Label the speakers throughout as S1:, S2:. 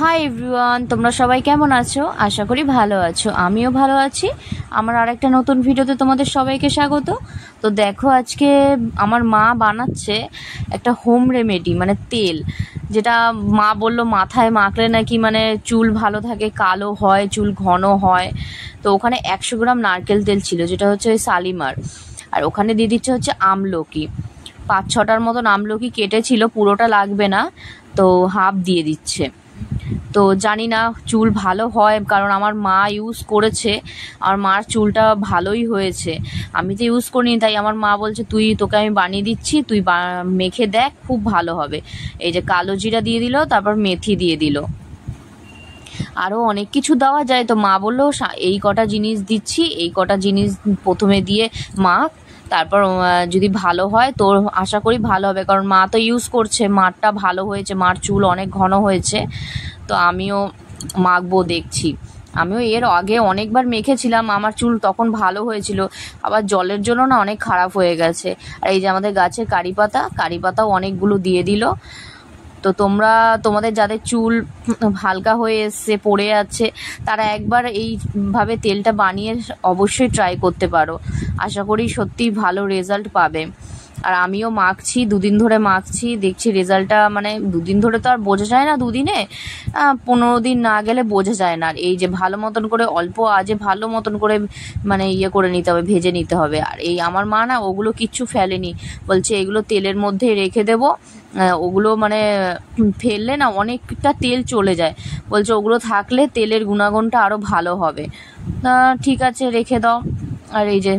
S1: Hi everyone, তোমরা সবাই কেমন আছো? আশা করি ভালো আছো। আমিও ভালো আছি। আমার আরেকটা নতুন ভিডিওতে তোমাদের সবাইকে স্বাগত। তো দেখো, আজকে আমার মা বানাচ্ছে একটা হোম রেমেডি, মানে তেল, যেটা মা বললো মাথায় মাখলে নাকি মানে চুল ভালো থাকে, কালো হয়, চুল ঘন হয়। তো ওখানে 100 গ্রাম নারকেল তেল ছিল, যেটা হচ্ছে ওই শালিমার। আর ওখানে দিয়ে দিচ্ছে হচ্ছে আমলকি, 5-6টার মতন আমলকি কেটেছিল, পুরোটা লাগবে না, তো হাফ দিয়ে দিচ্ছে। তো জানি না চুল ভালো হয়, কারণ আমার মা ইউজ করেছে, আমার মার চুলটা ভালোই হয়েছে। আমি তো ইউজ করিনি, তাই আমার মা বলছে তোকে আমি বানিয়ে দিচ্ছি, তুই মেখে দেখ, খুব ভালো হবে। এই যে কালো জিরা দিয়ে দিল, তারপর মেথি দিয়ে দিল, আরও অনেক কিছু দেওয়া যায়। তো মা বললো এই কটা জিনিস দিচ্ছি, এই কটা জিনিস প্রথমে দিয়ে মাখ, তারপর যদি ভালো হয় তোর আশা করি ভালো হবে, কারণ মা তো ইউজ করছে, মারটা ভালো হয়েছে, মার চুল অনেক ঘন হয়েছে। তো আমিও মাখবো, দেখছি। আমিও এর আগে অনেকবার মেখেছিলাম, আমার চুল তখন ভালো হয়েছিল, আবার জলের জন্য না অনেক খারাপ হয়ে গেছে। আর এই যে আমাদের গাছের কারি পাতাও অনেকগুলো দিয়ে দিল। তো তোমাদের যাদের চুল হালকা হয়ে এসছে, পড়ে যাচ্ছে, তারা একবার এইভাবে তেলটা বানিয়ে অবশ্যই ট্রাই করতে পারো। আশা করি সত্যিই ভালো রেজাল্ট পাবে। আর আমিও মাখছি, 2 দিন ধরে মাখছি, দেখছি রেজাল্টটা, মানে 2 দিন ধরে তো আর বোঝা যায় না, 2 দিনে 15 দিন না গেলে বোঝা যায় না। আর এই যে ভালো মতন করে অল্প আজে ভালো মতন করে মানে করে নিতে হবে, ভেজে নিতে হবে। আর এই আমার মা না ওগুলো কিচ্ছু ফেলেনি, বলছে এগুলো তেলের মধ্যে রেখে দেবো, ওগুলো মানে ফেললে না অনেকটা তেল চলে যায়, বলছে ওগুলো থাকলে তেলের গুণাগুণটা আরও ভালো হবে। ঠিক আছে, রেখে দাও। আর এই যে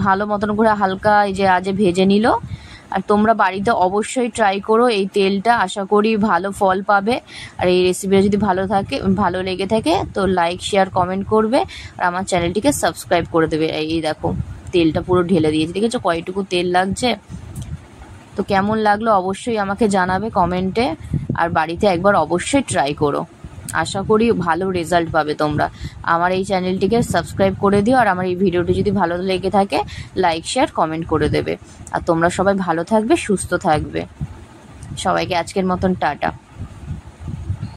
S1: ভালো মতন করে হালকা এই যে আজে ভেজে নিল। আর তোমরা বাড়িতে অবশ্যই ট্রাই করো এই তেলটা, আশা করি ভালো ফল পাবে। আর এই রেসিপিটা যদি ভালো লেগে থাকে তো লাইক, শেয়ার, কমেন্ট করবে, আর আমার চ্যানেলটিকে সাবস্ক্রাইব করে দেবে। এই দেখো তেলটা পুরো ঢেলে দিয়েছি, দেখেছো কয়টুকু তেল লাগছে। তো কেমন লাগলো অবশ্যই আমাকে জানাবে কমেন্টে, আর বাড়িতে একবার অবশ্যই ট্রাই করো। আশা করি ভালো রেজাল্ট পাবে তোমরা। আমার এই চ্যানেলটিকে সাবস্ক্রাইব করে দিও, আর আমার এই ভিডিওটি যদি ভালো লেগে থাকে লাইক, শেয়ার, কমেন্ট করে দেবে। আর তোমরা সবাই ভালো থাকবে, সুস্থ থাকবে। সবাইকে আজকের মতন টাটা।